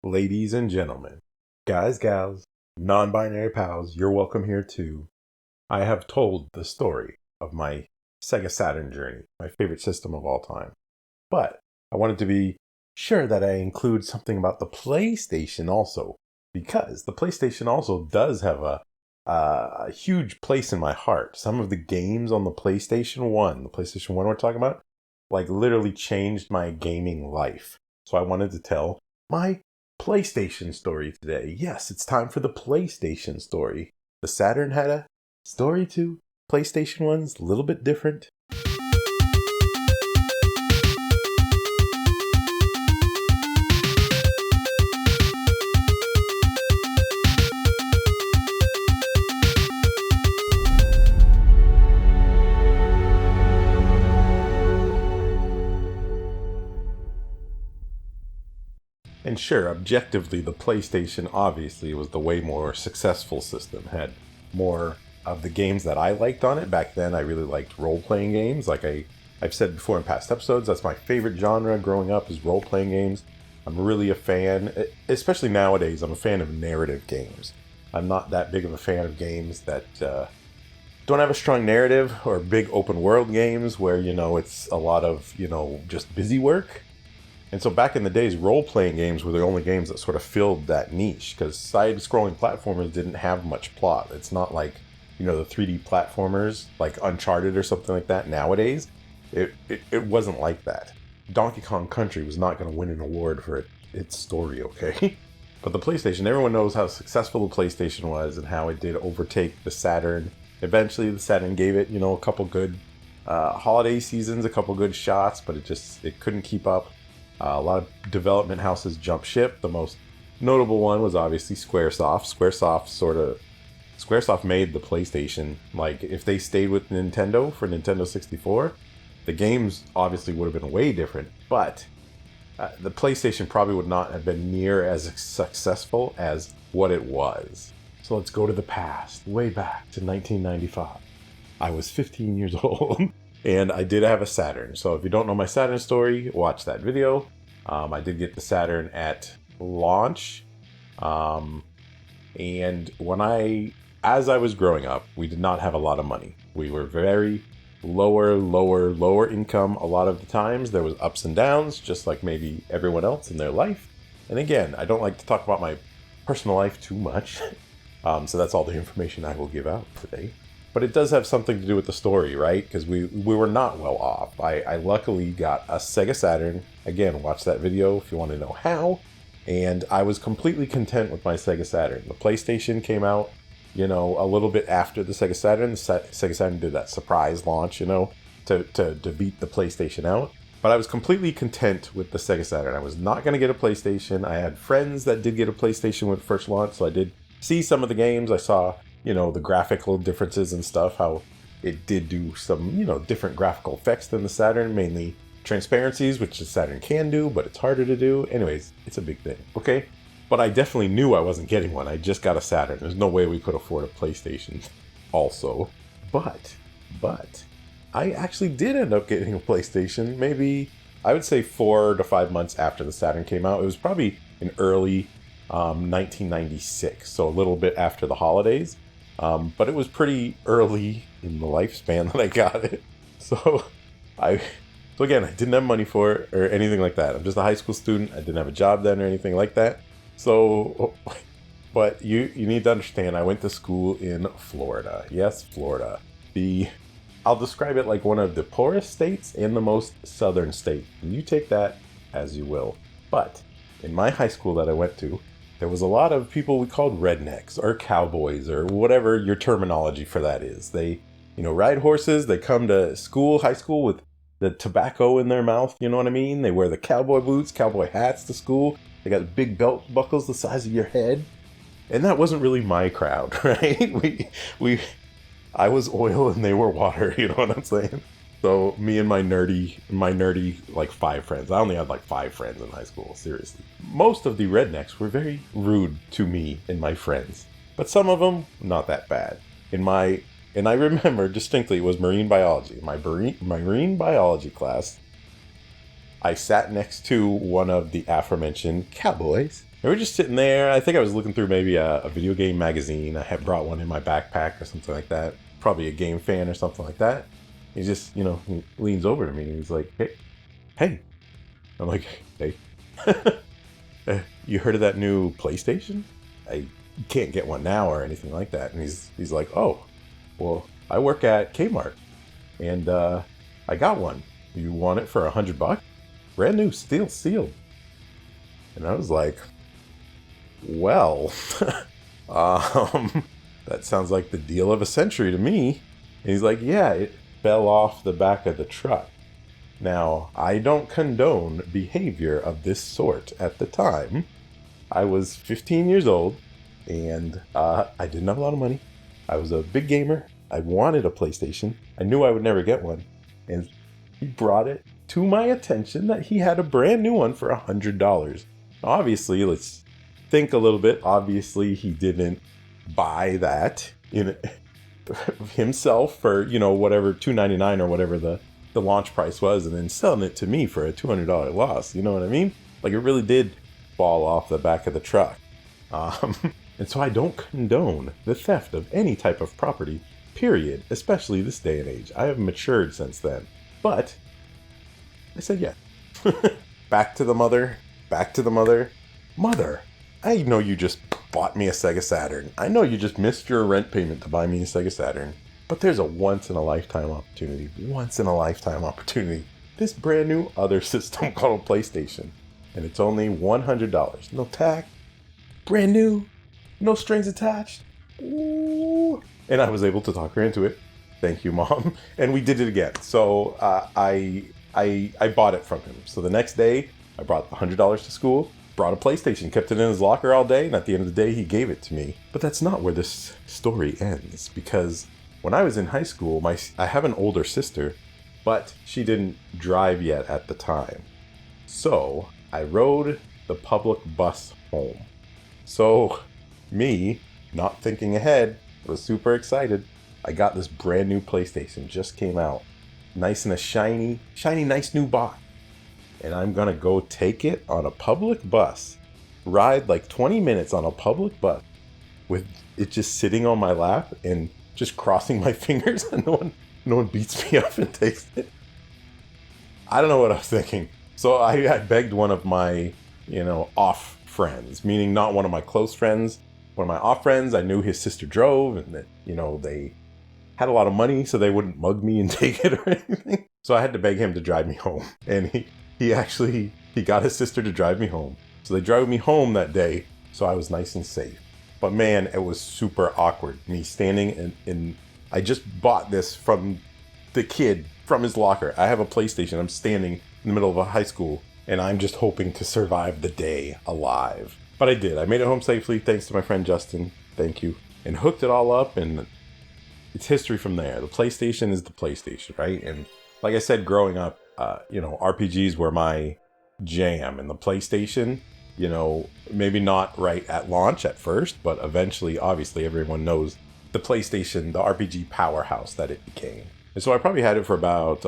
Ladies and gentlemen, guys, gals, non-binary pals, you're welcome here too. I have told the story of my Sega Saturn journey, my favorite system of all time. But I wanted to be sure that I include something about the PlayStation also, because the PlayStation also does have a huge place in my heart. Some of the games on the PlayStation 1 we're talking about, like literally changed my gaming life. So I wanted to tell my PlayStation story today. Yes, it's time for the PlayStation story. The Saturn had a story too. PlayStation 1's a little bit different. And sure, objectively, the PlayStation obviously was the way more successful system. Had more of the games that I liked on it. Back then, I really liked role-playing games. I've said before in past episodes, that's my favorite genre growing up is role-playing games. I'm really a fan, especially nowadays, I'm a fan of narrative games. I'm not that big of a fan of games that don't have a strong narrative or big open world games where, it's a lot of, just busy work. And so back in the days, role-playing games were the only games that sort of filled that niche because side-scrolling platformers didn't have much plot. It's not like, the 3D platformers like Uncharted or something like that nowadays. It wasn't like that. Donkey Kong Country was not going to win an award for its story, okay? But the PlayStation, everyone knows how successful the PlayStation was and how it did overtake the Saturn. Eventually, the Saturn gave it, a couple good holiday seasons, a couple good shots, but it couldn't keep up. A lot of development houses jumped ship. The most notable one was obviously Squaresoft. Squaresoft made the PlayStation. Like, if they stayed with Nintendo for Nintendo 64, the games obviously would have been way different. But the PlayStation probably would not have been near as successful as what it was. So let's go to the past, way back to 1995. I was 15 years old. And I did have a Saturn. So if you don't know my Saturn story, watch that video. I did get the Saturn at launch. And as I was growing up, we did not have a lot of money. We were very lower income a lot of the times. There was ups and downs, just like maybe everyone else in their life. And again, I don't like to talk about my personal life too much. So that's all the information I will give out today. But it does have something to do with the story, right? Because we were not well off. I luckily got a Sega Saturn. Again, watch that video if you want to know how. And I was completely content with my Sega Saturn. The PlayStation came out, a little bit after the Sega Saturn. The Sega Saturn did that surprise launch, to beat the PlayStation out. But I was completely content with the Sega Saturn. I was not going to get a PlayStation. I had friends that did get a PlayStation when it first launched, so I did see some of the games. I saw the graphical differences and stuff, how it did do some, different graphical effects than the Saturn, mainly transparencies, which the Saturn can do, but it's harder to do. Anyways, it's a big thing, okay? But I definitely knew I wasn't getting one. I just got a Saturn. There's no way we could afford a PlayStation also. But, I actually did end up getting a PlayStation, maybe, I would say 4 to 5 months after the Saturn came out. It was probably in early 1996, so a little bit after the holidays. But it was pretty early in the lifespan that I got it. So again, I didn't have money for it or anything like that. I'm just a high school student. I didn't have a job then or anything like that. So, but you need to understand, I went to school in Florida. Yes, Florida. I'll describe it like one of the poorest states and the most southern state. And you take that as you will. But in my high school that I went to, there was a lot of people we called rednecks or cowboys or whatever your terminology for that is. They, ride horses. They come to high school with the tobacco in their mouth. You know what I mean? They wear the cowboy boots, cowboy hats to school. They got big belt buckles the size of your head. And that wasn't really my crowd, right? I was oil and they were water. You know what I'm saying? So me and my nerdy, like 5 friends. I only had like 5 friends in high school, seriously. Most of the rednecks were very rude to me and my friends. But some of them, not that bad. And I remember distinctly, it was marine biology. My marine biology class, I sat next to one of the aforementioned cowboys. We were just sitting there. I think I was looking through maybe a video game magazine. I had brought one in my backpack or something like that. Probably a game fan or something like that. He just, he leans over to me and he's like, hey. I'm like, hey. You heard of that new PlayStation? I can't get one now or anything like that. And he's like, oh, well, I work at Kmart and I got one. You want it for $100? Brand new, steel sealed. And I was like, well, that sounds like the deal of a century to me. And he's like, yeah, it fell off the back of the truck. Now, I don't condone behavior of this sort at the time. I was 15 years old, and I didn't have a lot of money. I was a big gamer. I wanted a PlayStation. I knew I would never get one. And he brought it to my attention that he had a brand new one for $100. Obviously, let's think a little bit. Obviously, he didn't buy that himself for, whatever, $299 or whatever the launch price was, and then selling it to me for a $200 loss. You know what I mean? Like, it really did fall off the back of the truck. And so I don't condone the theft of any type of property, period, especially this day and age. I have matured since then. But I said yes. Back to the mother. Mother, I know you just bought me a Sega Saturn. I know you just missed your rent payment to buy me a Sega Saturn. But there's a once-in-a-lifetime opportunity. This brand new other system called a PlayStation. And it's only $100. No tax. Brand new. No strings attached. Ooh. And I was able to talk her into it. Thank you, Mom. And we did it again. So I bought it from him. So the next day, I brought the $100 to school. Brought a PlayStation, kept it in his locker all day, and at the end of the day, he gave it to me. But that's not where this story ends, because when I was in high school, I have an older sister, but she didn't drive yet at the time. So I rode the public bus home. So me, not thinking ahead, was super excited. I got this brand new PlayStation, just came out. Nice in a shiny, nice new box. And I'm gonna go take it on a public bus, ride like 20 minutes on a public bus with it just sitting on my lap and just crossing my fingers and no one beats me up and takes it. I don't know what I was thinking. So I begged one of my, off friends, meaning not one of my close friends, one of my off friends. I knew his sister drove and that, they had a lot of money so they wouldn't mug me and take it or anything. So I had to beg him to drive me home. And he got his sister to drive me home. So they drove me home that day, so I was nice and safe. But man, it was super awkward. Me standing in I just bought this from the kid from his locker. I have a PlayStation. I'm standing in the middle of a high school, and I'm just hoping to survive the day alive. But I did. I made it home safely, thanks to my friend Justin. Thank you. And hooked it all up, and it's history from there. The PlayStation is the PlayStation, right? And like I said, growing up, RPGs were my jam, and the PlayStation, maybe not right at launch at first, but eventually, obviously, everyone knows the PlayStation, the RPG powerhouse that it became. And so I probably had it for about,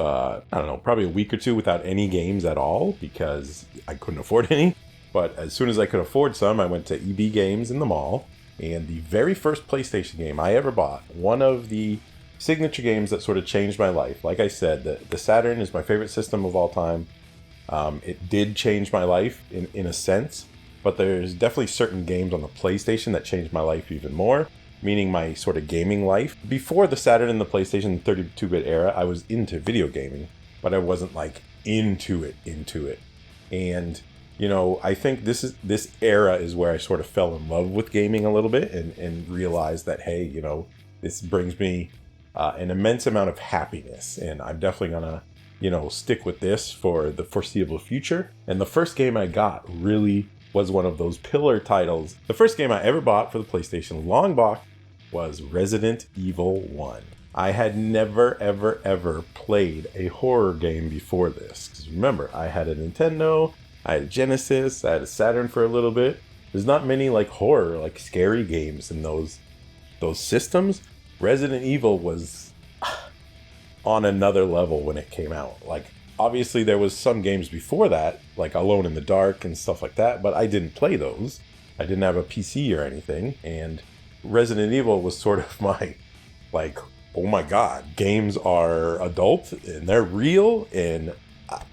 probably a week or two without any games at all because I couldn't afford any. But as soon as I could afford some, I went to EB Games in the mall, and the very first PlayStation game I ever bought, one of the signature games that sort of changed my life. Like I said, the Saturn is my favorite system of all time. It did change my life in a sense, but there's definitely certain games on the PlayStation that changed my life even more, meaning my sort of gaming life. Before the Saturn and the PlayStation 32-bit era, I was into video gaming, but I wasn't like into it. And, I think this era is where I sort of fell in love with gaming a little bit and realized that, hey, this brings me an immense amount of happiness, and I'm definitely gonna, stick with this for the foreseeable future. And the first game I got really was one of those pillar titles. The first game I ever bought for the PlayStation long box was Resident Evil 1. I had never, ever played a horror game before this. Because remember, I had a Nintendo, I had a Genesis, I had a Saturn for a little bit. There's not many like horror, like scary games in those systems. Resident Evil was on another level when it came out. Like, obviously there was some games before that, like Alone in the Dark and stuff like that, but I didn't play those. I didn't have a PC or anything, and Resident Evil was sort of my, like, oh my god, games are adult and they're real, and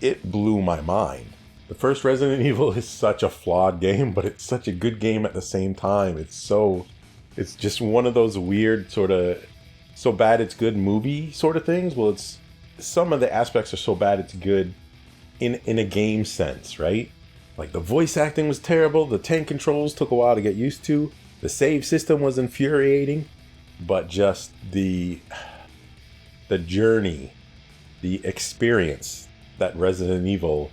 it blew my mind. The first Resident Evil is such a flawed game, but it's such a good game at the same time. It's just one of those weird sort of so bad it's good movie sort of things. Well, it's some of the aspects are so bad it's good in a game sense, right? Like the voice acting was terrible, the tank controls took a while to get used to, the save system was infuriating, but just the journey, the experience that Resident Evil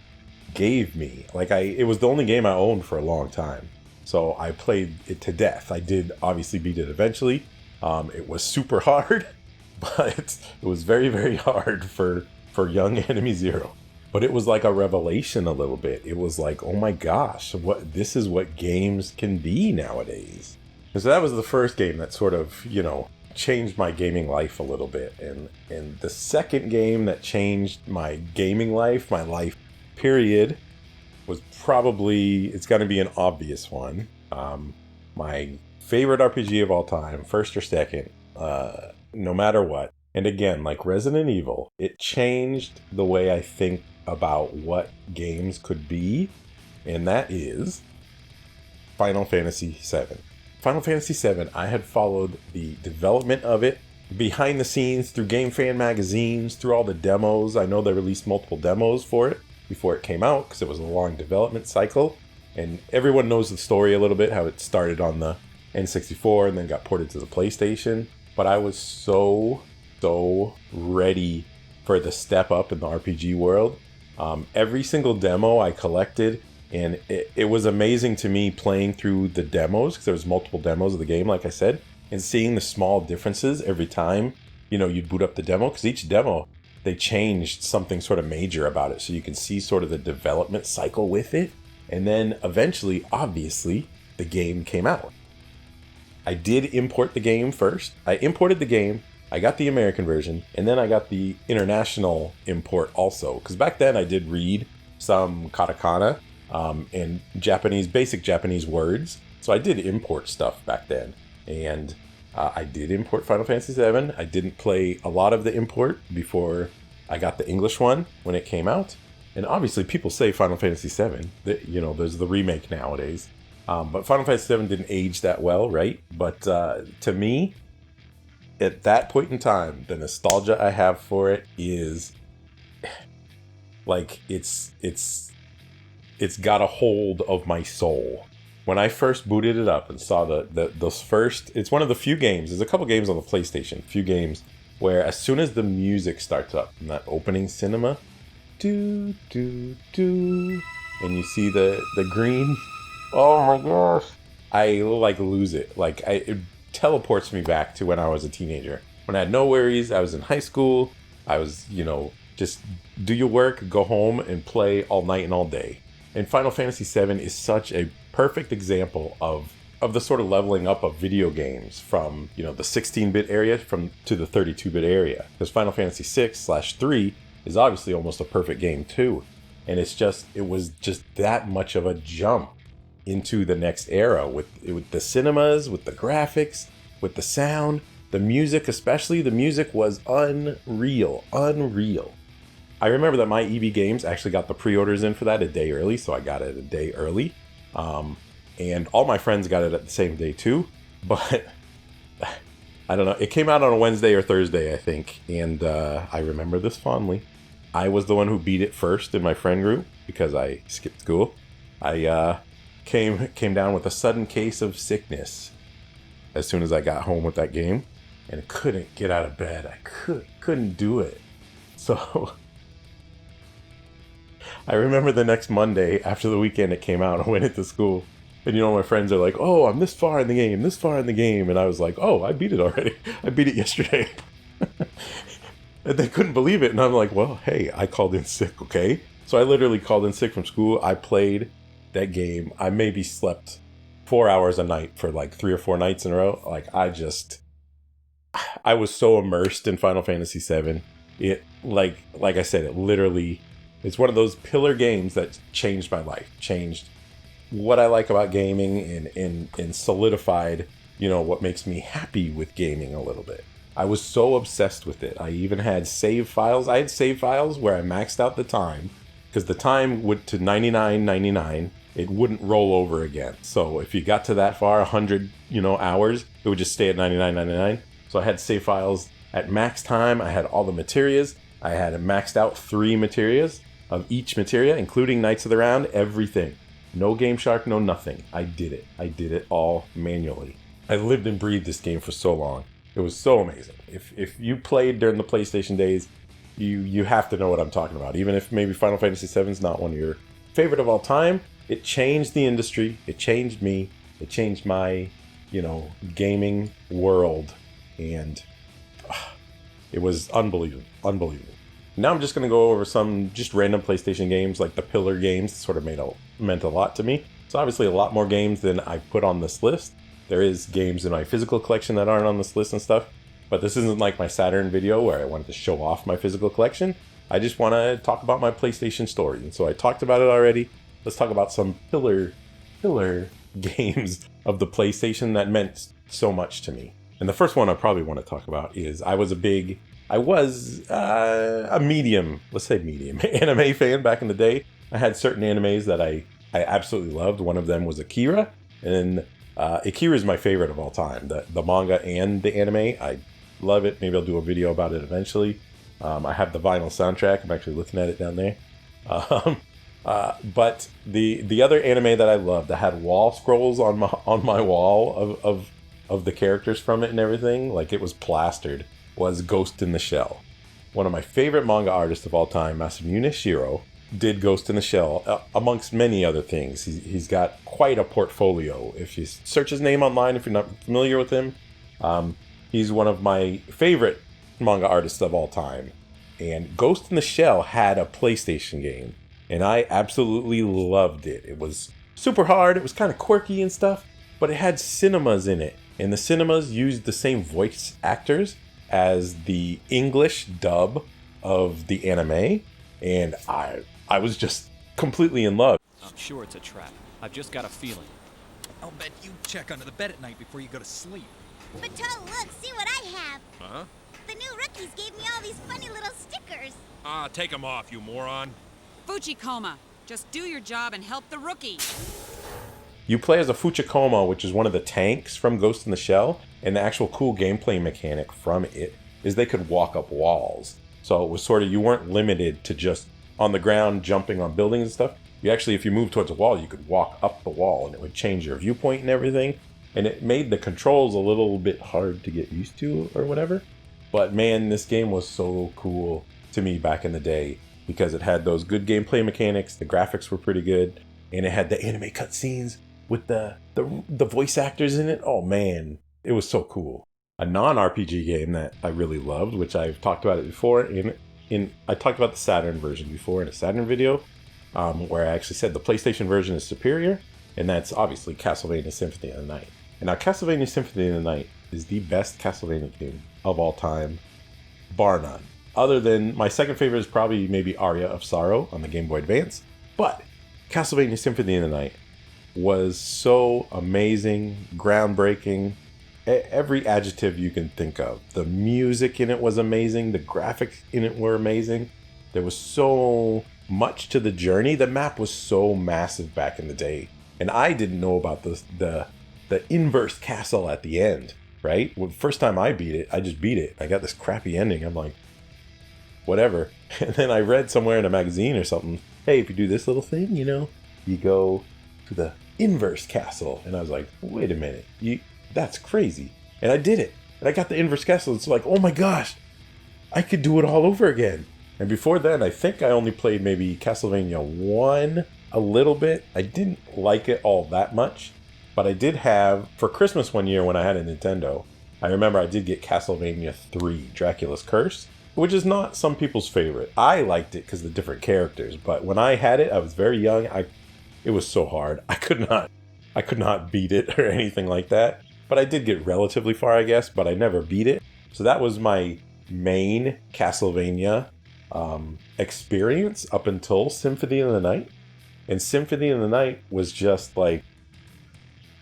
gave me. Like it was the only game I owned for a long time. So I played it to death. I did obviously beat it eventually. It was super hard, but it was very, very hard for young enemyzero. But it was like a revelation a little bit. It was like, oh my gosh, this is what games can be nowadays. And so that was the first game that sort of, changed my gaming life a little bit. And the second game that changed my gaming life, my life period, was probably, it's going to be an obvious one. My favorite RPG of all time, first or second, no matter what. And again, like Resident Evil, it changed the way I think about what games could be, and that is Final Fantasy VII. Final Fantasy VII, I had followed the development of it behind the scenes through Game Fan magazines, through all the demos. I know they released multiple demos for it before it came out because it was a long development cycle. And everyone knows the story a little bit, how it started on the N64 and then got ported to the PlayStation. But I was so ready for the step up in the RPG world. Every single demo I collected, and it was amazing to me playing through the demos, because there was multiple demos of the game, like I said, and seeing the small differences every time, you'd boot up the demo, because each demo, they changed something sort of major about it, so you can see sort of the development cycle with it. And then eventually, obviously, the game came out. I did import the game first. I imported the game, I got the American version, and then I got the international import also. Because back then I did read some katakana and basic Japanese words. So I did import stuff back then. And I did import Final Fantasy VII. I didn't play a lot of the import before I got the English one when it came out. And obviously people say Final Fantasy VII, there's the remake nowadays. But Final Fantasy VII didn't age that well, right? But to me, at that point in time, the nostalgia I have for it is like it's got a hold of my soul. When I first booted it up and saw those first, it's one of the few games. There's a couple games on the PlayStation, few games where as soon as the music starts up in that opening cinema, do do do, and you see the green. Oh my gosh! I lose it. It teleports me back to when I was a teenager. When I had no worries, I was in high school. I was, just do your work, go home, and play all night and all day. And Final Fantasy VII is such a perfect example of the sort of leveling up of video games from, the 16-bit area to the 32-bit area. Because Final Fantasy 6/3 is obviously almost a perfect game too. And it was just that much of a jump into the next era with the cinemas, with the graphics, with the sound, the music especially. The music was unreal. I remember that my EB Games actually got the pre-orders in for that a day early, so I got it a day early. And all my friends got it at the same day too, but I don't know. It came out on a Wednesday or Thursday, I think, and I remember this fondly. I was the one who beat it first in my friend group because I skipped school. I came down with a sudden case of sickness as soon as I got home with that game, and couldn't get out of bed. I couldn't do it. So I remember the next Monday after the weekend it came out, I went into school, and my friends are like, "Oh, I'm this far in the game," and I was like, "Oh, I beat it already. I beat it yesterday." And they couldn't believe it, and I'm like, "Well, hey, I called in sick, okay?" So I literally called in sick from school. I played that game. I maybe slept 4 hours a night for 3 or 4 nights in a row. I was so immersed in Final Fantasy VII. It, like I said, it literally It's one of those pillar games that changed my life, changed what I like about gaming, and solidified, what makes me happy with gaming a little bit. I was so obsessed with it. I even had save files. I had save files where I maxed out the time, because the time went to 99.99. It wouldn't roll over again. So if you got to that far, 100, hours, it would just stay at 99.99. So I had save files at max time. I had all the materials. I had maxed out 3 materials of each materia, including Knights of the Round, everything. No Game Shark, no nothing. I did it. I did it all manually. I lived and breathed this game for so long. It was so amazing. If you played during the PlayStation days, you have to know what I'm talking about. Even if maybe Final Fantasy VII is not one of your favorite of all time, it changed the industry. It changed me. It changed my, gaming world. And it was unbelievable. Unbelievable. Now I'm just going to go over some just random PlayStation games, like the pillar games. That sort of meant a lot to me. So obviously a lot more games than I put on this list. There is games in my physical collection that aren't on this list and stuff, but this isn't like my Saturn video where I wanted to show off my physical collection. I just want to talk about my PlayStation story. And so I talked about it already. Let's talk about some pillar games of the PlayStation that meant so much to me. And the first one I probably want to talk about is I was a medium, let's say medium, anime fan back in the day. I had certain animes that I absolutely loved. One of them was Akira, and Akira is my favorite of all time. The manga and the anime, I love it. Maybe I'll do a video about it eventually. I have the vinyl soundtrack. I'm actually looking at it down there. But the other anime that I loved, that had wall scrolls on my wall of the characters from it and everything, like it was plastered, was Ghost in the Shell. One of my favorite manga artists of all time, Masamune Shirow, did Ghost in the Shell, amongst many other things. He's got quite a portfolio. If you search his name online, if you're not familiar with him, he's one of my favorite manga artists of all time. And Ghost in the Shell had a PlayStation game, and I absolutely loved it. It was super hard, it was kind of quirky and stuff, but it had cinemas in it. And the cinemas used the same voice actors as the English dub of the anime, and I was just completely in love. I'm sure it's a trap. I've just got a feeling. I'll bet you check under the bed at night before you go to sleep. But Toe, look, see what I have. Huh? The new rookies gave me all these funny little stickers. Ah, take them off, you moron. Fuchikoma, just do your job and help the rookie. You play as a Fuchikoma, which is one of the tanks from Ghost in the Shell, and the actual cool gameplay mechanic from it is they could walk up walls. So it was sort of, you weren't limited to just on the ground jumping on buildings and stuff. You actually, if you moved towards a wall, you could walk up the wall and it would change your viewpoint and everything. And it made the controls a little bit hard to get used to or whatever. But man, this game was so cool to me back in the day because it had those good gameplay mechanics, the graphics were pretty good, and it had the anime cutscenes with the voice actors in it. Oh man, it was so cool. A non-RPG game that I really loved, which I've talked about it before, I talked about the Saturn version before in a Saturn video, where I actually said the PlayStation version is superior, and that's obviously Castlevania Symphony of the Night. And now Castlevania Symphony of the Night is the best Castlevania game of all time, bar none. Other than, my second favorite is probably maybe Aria of Sorrow on the Game Boy Advance, but Castlevania Symphony of the Night was so amazing, groundbreaking, every adjective you can think of. The music in it was amazing, the graphics in it were amazing. There was so much to the journey. The map was so massive back in the day, and I didn't know about the inverse castle at the end, right? Well, the first time I beat it, I just beat it. I got this crappy ending. I'm like, whatever. And then I read somewhere in a magazine or something, hey, if you do this little thing, you go to the inverse castle. And I was like, wait a minute, that's crazy. And I did it. And I got the inverse castle. It's like, oh my gosh, I could do it all over again. And before then, I think I only played maybe Castlevania 1 a little bit. I didn't like it all that much. But I did have, for Christmas one year when I had a Nintendo, I remember I did get Castlevania 3, Dracula's Curse, which is not some people's favorite. I liked it because of the different characters, but when I had it, I was very young. It was so hard. I could not beat it or anything like that. But I did get relatively far, I guess, but I never beat it. So that was my main Castlevania experience up until Symphony of the Night. And Symphony of the Night was just like,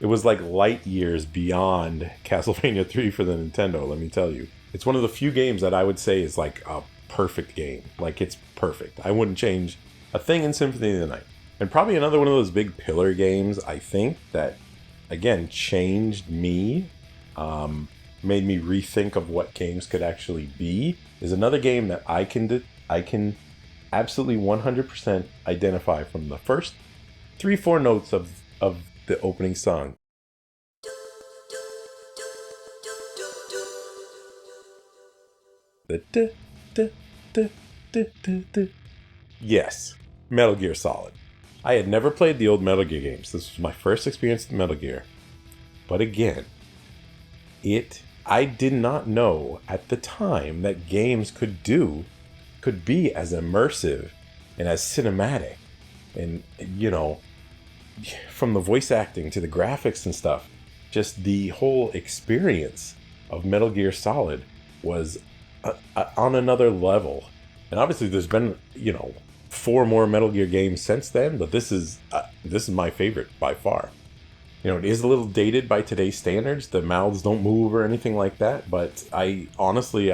it was like light years beyond Castlevania 3 for the Nintendo, let me tell you. It's one of the few games that I would say is like a perfect game. Like, it's perfect. I wouldn't change a thing in Symphony of the Night. And probably another one of those big pillar games, I think, that, again, changed me, made me rethink of what games could actually be, is another game that I can absolutely 100% identify from the first 3-4 notes of the opening song. Yes, Metal Gear Solid. I had never played the old Metal Gear games. This was my first experience with Metal Gear. But again, I did not know at the time that games could be as immersive and as cinematic. And, you know, from the voice acting to the graphics and stuff, just the whole experience of Metal Gear Solid was on another level. And obviously there's been, 4 more Metal Gear games since then, but this is my favorite by far. It is a little dated by today's standards. The mouths don't move or anything like that, but I honestly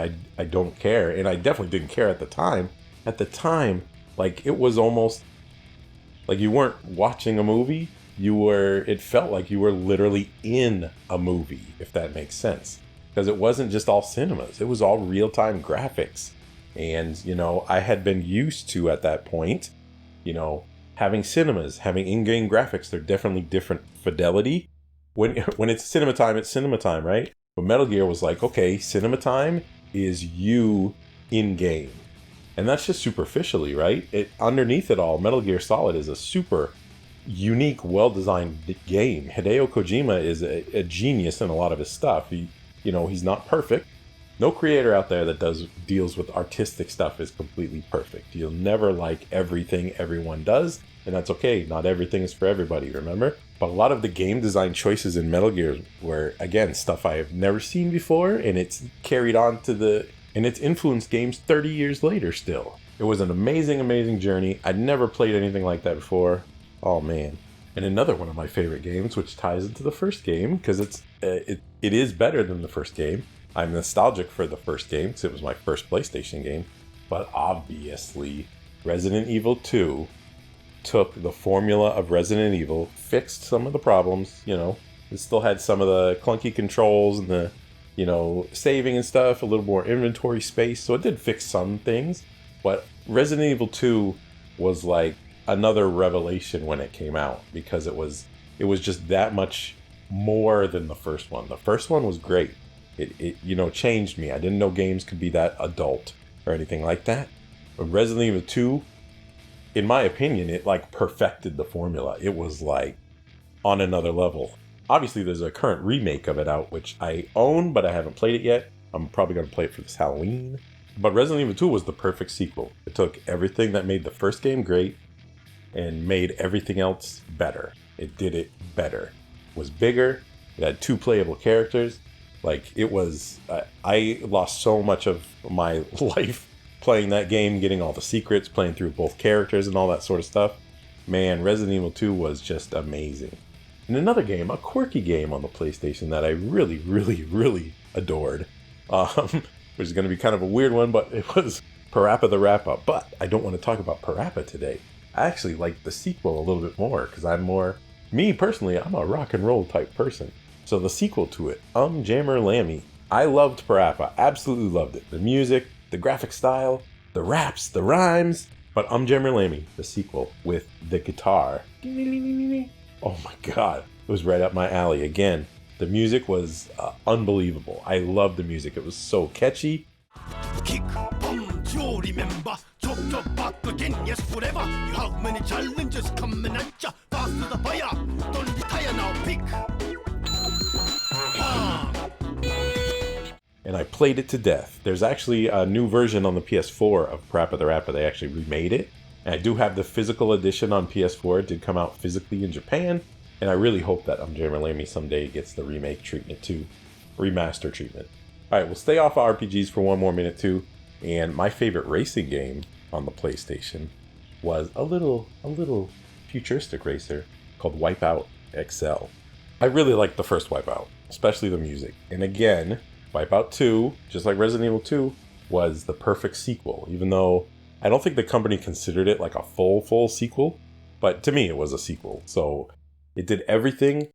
don't care, and I definitely didn't care at the time. At the time, like, it was almost like you weren't watching a movie, it felt like you were literally in a movie, if that makes sense. Because it wasn't just all cinemas, it was all real-time graphics. And, I had been used to, at that point, having cinemas, having in-game graphics. They're definitely different fidelity. When it's cinema time, right? But Metal Gear was like, okay, cinema time is you in-game. And that's just superficially, right? Underneath it all, Metal Gear Solid is a super unique, well-designed game. Hideo Kojima is a genius in a lot of his stuff. He's not perfect. No creator out there that deals with artistic stuff is completely perfect. You'll never like everything everyone does, and that's okay. Not everything is for everybody, remember? But a lot of the game design choices in Metal Gear were, again, stuff I have never seen before, and it's carried on and it's influenced games 30 years later still. It was an amazing, amazing journey. I'd never played anything like that before. Oh, man. And another one of my favorite games, which ties into the first game, because it is better than the first game. I'm nostalgic for the first game, because it was my first PlayStation game. But obviously, Resident Evil 2 took the formula of Resident Evil, fixed some of the problems, It still had some of the clunky controls and the, saving and stuff, a little more inventory space. So it did fix some things. But Resident Evil 2 was like another revelation when it came out, because it was just that much more than the first one. The first one was great. It changed me. I didn't know games could be that adult or anything like that. But Resident Evil 2, in my opinion, it like perfected the formula. It was like on another level. Obviously, there's a current remake of it out, which I own, but I haven't played it yet. I'm probably going to play it for this Halloween. But Resident Evil 2 was the perfect sequel. It took everything that made the first game great and made everything else better. It did it better. It was bigger. It had 2 playable characters. Like, it was... I lost so much of my life playing that game, getting all the secrets, playing through both characters and all that sort of stuff. Man, Resident Evil 2 was just amazing. And another game, a quirky game on the PlayStation that I really, really, really adored, which is going to be kind of a weird one, but it was Parappa the Rapper. But I don't want to talk about Parappa today. I actually like the sequel a little bit more, because me personally, I'm a rock and roll type person. So the sequel to it, Jammer Lammy. I loved Parappa, absolutely loved it. The music, the graphic style, the raps, the rhymes. But Jammer Lammy, the sequel with the guitar. Oh my god, it was right up my alley. Again, the music was unbelievable. I loved the music. It was so catchy. Kick, boom, you remember. Chop, chop, back again, yes, forever. You have many challenges coming at ya. Fast to the fire, don't retire now, pick. And I played it to death. There's actually a new version on the PS4 of Parappa the Rapper. They actually remade it. And I do have the physical edition on PS4. It did come out physically in Japan. And I really hope that Jammer Lammy someday gets the remake treatment too. Remaster treatment. Alright, we'll stay off RPGs for one more minute too. And my favorite racing game on the PlayStation was a little futuristic racer called Wipeout XL. I really liked the first Wipeout, especially the music. And again, Wipeout 2, just like Resident Evil 2, was the perfect sequel, even though I don't think the company considered it like a full sequel, but to me it was a sequel. So it did everything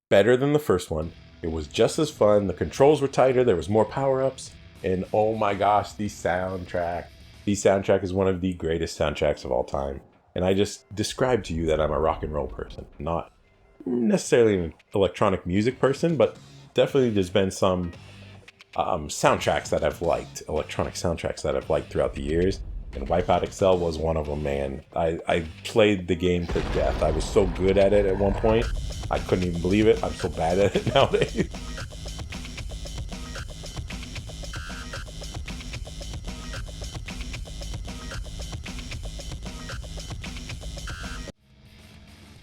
better than the first one. It was just as fun. The controls were tighter. There was more power-ups. And oh my gosh, the soundtrack. The soundtrack is one of the greatest soundtracks of all time. And I just described to you that I'm a rock and roll person, not necessarily an electronic music person, but definitely there's been some soundtracks that I've liked, electronic soundtracks that I've liked throughout the years. And Wipeout XL was one of them, man. I played the game to death. I was so good at it at one point. I couldn't even believe it. I'm so bad at it nowadays.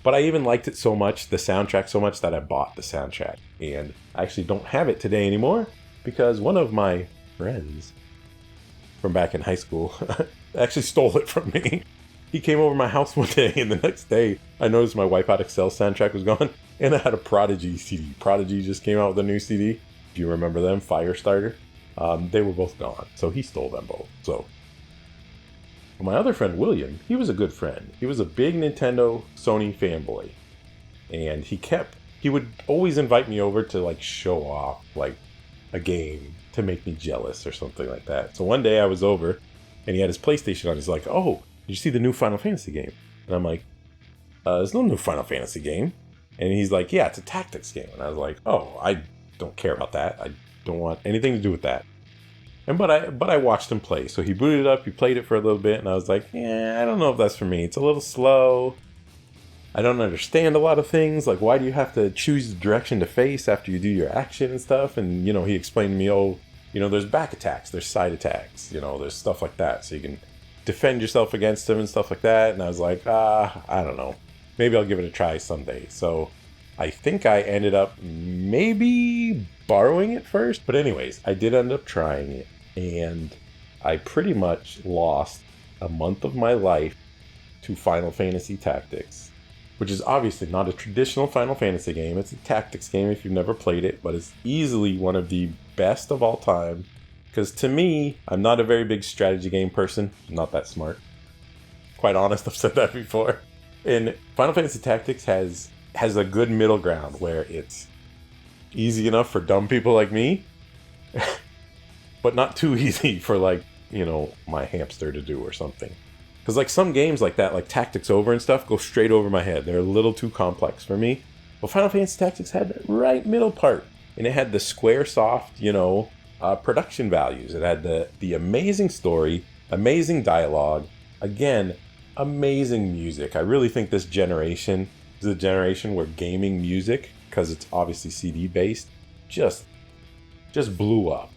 But I even liked it so much, the soundtrack so much, that I bought the soundtrack. And I actually don't have it today anymore because one of my friends from back in high school actually stole it from me. He came over my house one day, and the next day I noticed my Wipeout XL soundtrack was gone, and I had a Prodigy CD. Prodigy just came out with a new CD. Do you remember them? Firestarter. They were both gone, so he stole them both. So my other friend, William, he was a good friend. He was a big Nintendo, Sony fanboy. And he would always invite me over to like show off like a game to make me jealous or something like that. So one day I was over and he had his PlayStation on. He's like, "Oh, did you see the new Final Fantasy game?" And I'm like, "There's no new Final Fantasy game." And he's like, "Yeah, it's a tactics game." And I was like, "Oh, I don't care about that. I don't want anything to do with that." But I watched him play. So he booted it up, he played it for a little bit, and I was like, "Yeah, I don't know if that's for me. It's a little slow. I don't understand a lot of things. Like, why do you have to choose the direction to face after you do your action and stuff?" And, he explained to me, there's back attacks, there's side attacks, there's stuff like that. So you can defend yourself against them and stuff like that. And I was like, I don't know. Maybe I'll give it a try someday. So I think I ended up maybe borrowing it first. But anyways, I did end up trying it. And I pretty much lost a month of my life to Final Fantasy Tactics, which is obviously not a traditional Final Fantasy game. It's a tactics game if you've never played it, but it's easily one of the best of all time. Because to me, I'm not a very big strategy game person. I'm not that smart. Quite honest, I've said that before. And Final Fantasy Tactics has a good middle ground where it's easy enough for dumb people like me, but not too easy for my hamster to do or something. Because like some games like that, like Tactics Over and stuff, go straight over my head. They're a little too complex for me. But Final Fantasy Tactics had the right middle part. And it had the square-soft, production values. It had the amazing story, amazing dialogue, again, amazing music. I really think this generation is a generation where gaming music, because it's obviously CD-based, just blew up.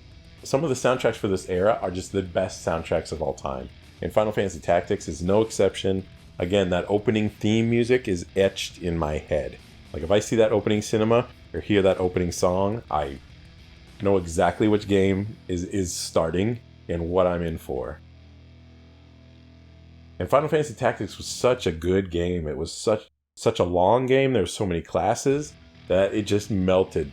Some of the soundtracks for this era are just the best soundtracks of all time. And Final Fantasy Tactics is no exception. Again, that opening theme music is etched in my head. Like if I see that opening cinema or hear that opening song, I know exactly which game is starting and what I'm in for. And Final Fantasy Tactics was such a good game. It was such a long game. There were so many classes that it just melted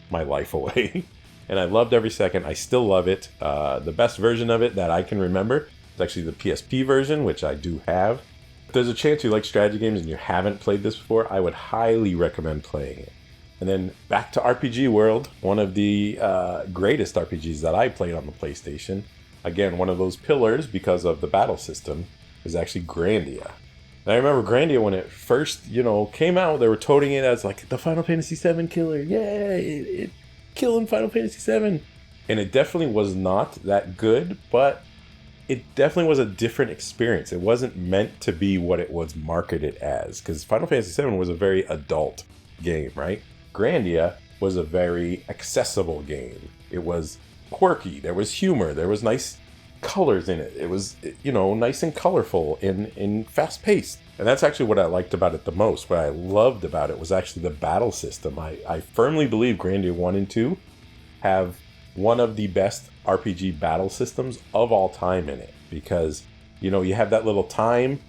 my life away. And I loved every second. I still love it. The best version of it that I can remember is actually the PSP version, which I do have. If there's a chance you like strategy games and you haven't played this before, I would highly recommend playing it. And then back to RPG World, one of the greatest RPGs that I played on the PlayStation. Again, one of those pillars because of the battle system is actually Grandia. And I remember Grandia when it first, came out, they were toting it as like the Final Fantasy VII killer. Yay! Killing Final Fantasy VII. And it definitely was not that good, but it definitely was a different experience. It wasn't meant to be what it was marketed as, because Final Fantasy VII was a very adult game, right? Grandia was a very accessible game. It was quirky, there was humor, there was nice colors in it. It was, nice and colorful and fast-paced. And that's actually what I liked about it the most. What I loved about it was actually the battle system. I firmly believe Grandia 1 and 2 have one of the best RPG battle systems of all time in it, because, you know, you have that little time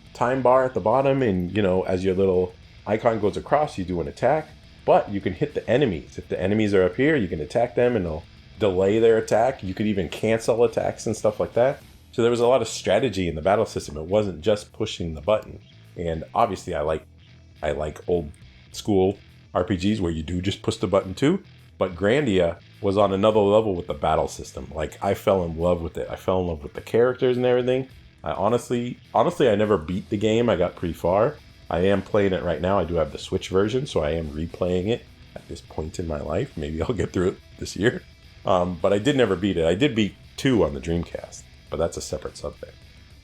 bar at the bottom, and, you know, as your little icon goes across, you do an attack, but you can hit the enemies. If the enemies are up here, you can attack them and they'll delay their attack. You could even cancel attacks and stuff like that. So there was a lot of strategy in the battle system. It wasn't just pushing the button. And obviously I like old school RPGs where you do just push the button too. But Grandia was on another level with the battle system. Like, I fell in love with it. I fell in love with the characters and everything. I honestly, I never beat the game. I got pretty far. I am playing it right now. I do have the Switch version, so I am replaying it at this point in my life. Maybe I'll get through it this year. But I did never beat it. I did beat 2 on the Dreamcast, but that's a separate subject.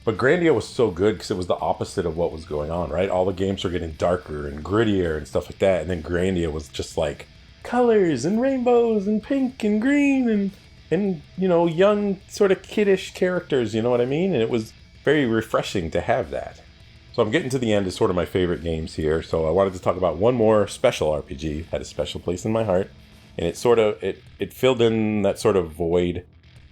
But Grandia was so good because it was the opposite of what was going on, right? All the games were getting darker and grittier and stuff like that. And then Grandia was just like colors and rainbows and pink and green and you know, young sort of kiddish characters, you know what I mean? And it was very refreshing to have that. So I'm getting to the end of sort of my favorite games here. So I wanted to talk about one more special RPG, had a special place in my heart. And it sort of, it filled in that sort of void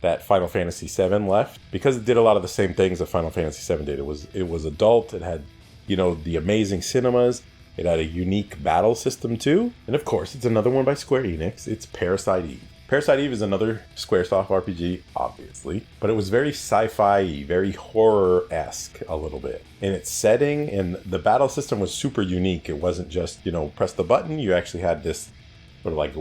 that Final Fantasy VII left, because it did a lot of the same things that Final Fantasy VII did. It was adult, it had, you know, the amazing cinemas, it had a unique battle system too. And of course, it's another one by Square Enix. It's Parasite Eve. Parasite Eve is another Squaresoft RPG, obviously, but it was very sci-fi, very horror-esque a little bit in its setting, and the battle system was super unique. It wasn't just, you know, press the button. You actually had this sort of like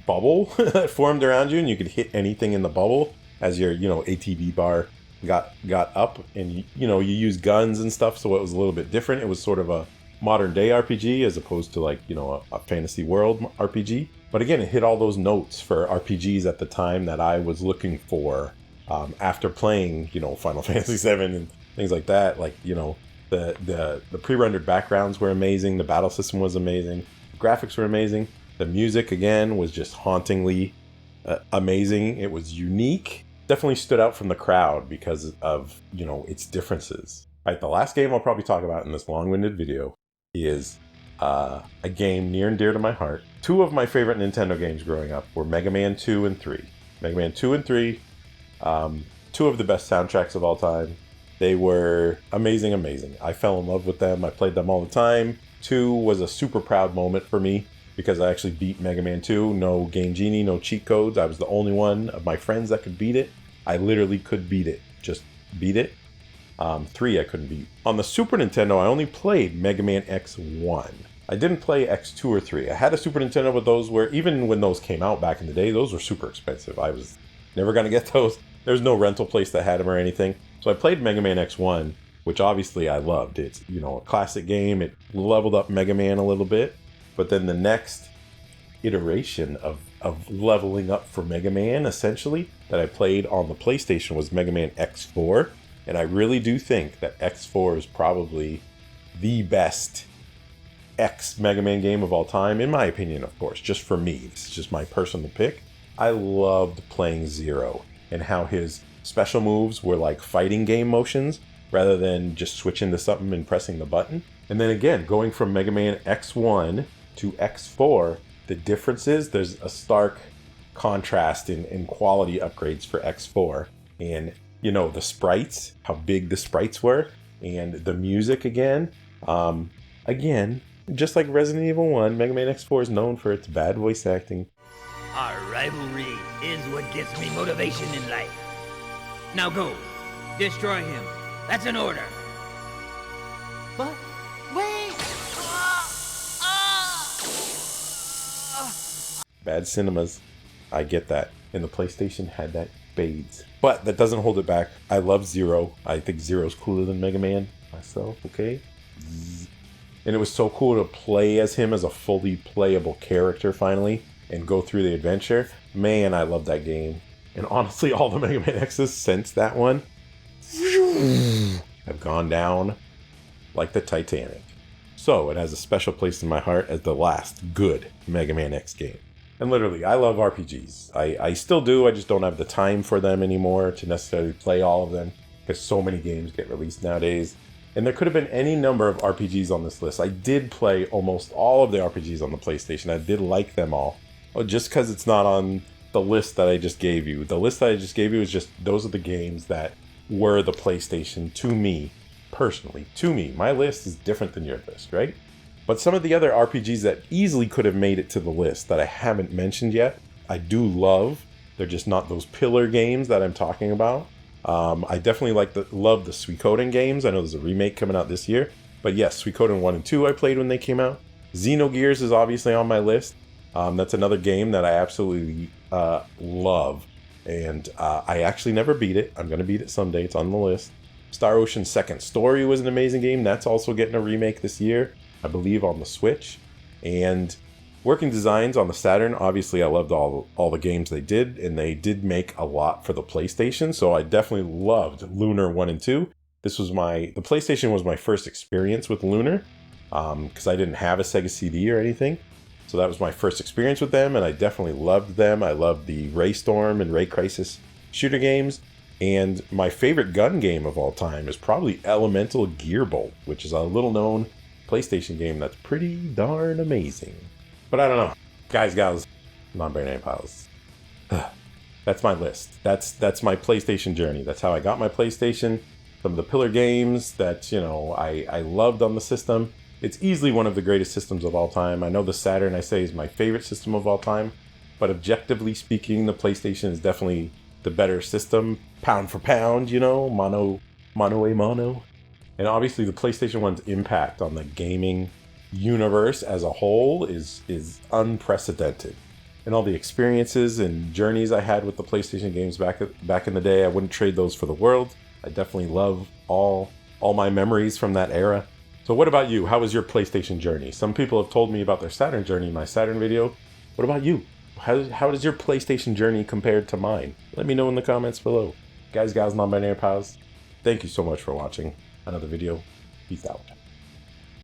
bubble that formed around you, and you could hit anything in the bubble as your, you know, ATB bar got up, and you know, you use guns and stuff, so it was a little bit different. It was sort of a modern day RPG as opposed to, like, you know, a fantasy world RPG. But again, it hit all those notes for RPGs at the time that I was looking for after playing, you know, Final Fantasy VII and things like that. Like, you know, the pre-rendered backgrounds were amazing. The battle system was amazing. The graphics were amazing. The music, again, was just hauntingly amazing. It was unique. Definitely stood out from the crowd because of, you know, its differences. All right, the last game I'll probably talk about in this long-winded video is a game near and dear to my heart. 2 of my favorite Nintendo games growing up were Mega Man 2 and 3. Mega Man 2 and 3, 2 of the best soundtracks of all time. They were amazing. I fell in love with them. I played them all the time. 2 was a super proud moment for me because I actually beat Mega Man 2. No Game Genie, no cheat codes. I was the only one of my friends that could beat it. I literally could beat it. Just beat it. 3 I couldn't beat. On the Super Nintendo, I only played Mega Man X1. I didn't play X2 or 3. I had a Super Nintendo with those where, even when those came out back in the day, those were super expensive. I was never going to get those. There's no rental place that had them or anything. So I played Mega Man X1, which obviously I loved. It's, you know, a classic game. It leveled up Mega Man a little bit. But then the next iteration of leveling up for Mega Man, essentially, that I played on the PlayStation was Mega Man X4. And I really do think that X4 is probably the best Mega Man game of all time, in my opinion, of course, just for me. This is just my personal pick. I loved playing Zero and how his special moves were like fighting game motions rather than just switching to something and pressing the button. And then again, going from Mega Man X1 to X4, the difference is there's a stark contrast in quality upgrades for X4. And, you know, the sprites, how big the sprites were, and the music again. Again, just like Resident Evil 1, Mega Man X4 is known for its bad voice acting. Our rivalry is what gives me motivation in life. Now go. Destroy him. That's an order. But wait. Bad cinemas. I get that. And the PlayStation had that fades. But that doesn't hold it back. I love Zero. I think Zero's cooler than Mega Man myself, okay? And it was so cool to play as him as a fully playable character finally and go through the adventure. Man, I love that game. And honestly, all the Mega Man X's since that one have gone down like the Titanic. So it has a special place in my heart as the last good Mega Man X game. And literally, I love RPGs. I still do, I just don't have the time for them anymore to necessarily play all of them because so many games get released nowadays. And there could have been any number of RPGs on this list. I did play almost all of the RPGs on the PlayStation. I did like them all. Just because it's not on the list that I just gave you. The list that I just gave you is just, those are the games that were the PlayStation to me, personally. To me. My list is different than your list, right? But some of the other RPGs that easily could have made it to the list that I haven't mentioned yet, I do love. They're just not those pillar games that I'm talking about. I definitely love the Suikoden games. I know there's a remake coming out this year. But yes, Suikoden 1 and 2 I played when they came out. Xenogears is obviously on my list. That's another game that I absolutely love. And I actually never beat it. I'm going to beat it someday. It's on the list. Star Ocean Second Story was an amazing game. That's also getting a remake this year, I believe, on the Switch. And Working Designs on the Saturn, obviously I loved all the games they did, and they did make a lot for the PlayStation, so I definitely loved Lunar 1 and 2. The PlayStation was my first experience with Lunar, because I didn't have a Sega CD or anything. So that was my first experience with them, and I definitely loved them. I loved the Ray Storm and Ray Crisis shooter games. And my favorite gun game of all time is probably Elemental Gearbolt, which is a little known PlayStation game that's pretty darn amazing. But I don't know. Guys, gals, non-binary pals. That's my list. That's my PlayStation journey. That's how I got my PlayStation. Some of the pillar games that, I loved on the system. It's easily one of the greatest systems of all time. I know the Saturn, I say, is my favorite system of all time. But objectively speaking, the PlayStation is definitely the better system. Pound for pound, mano a mano. And obviously the PlayStation 1's impact on the gaming universe as a whole is unprecedented. And all the experiences and journeys I had with the PlayStation games back in the day, I wouldn't trade those for the world. I definitely love all my memories from that era. So what about you? How was your PlayStation journey? Some people have told me about their Saturn journey in my Saturn video. What about you? How does your PlayStation journey compare to mine? Let me know in the comments below. Guys, gals, non-binary pals, thank you so much for watching another video. Peace out.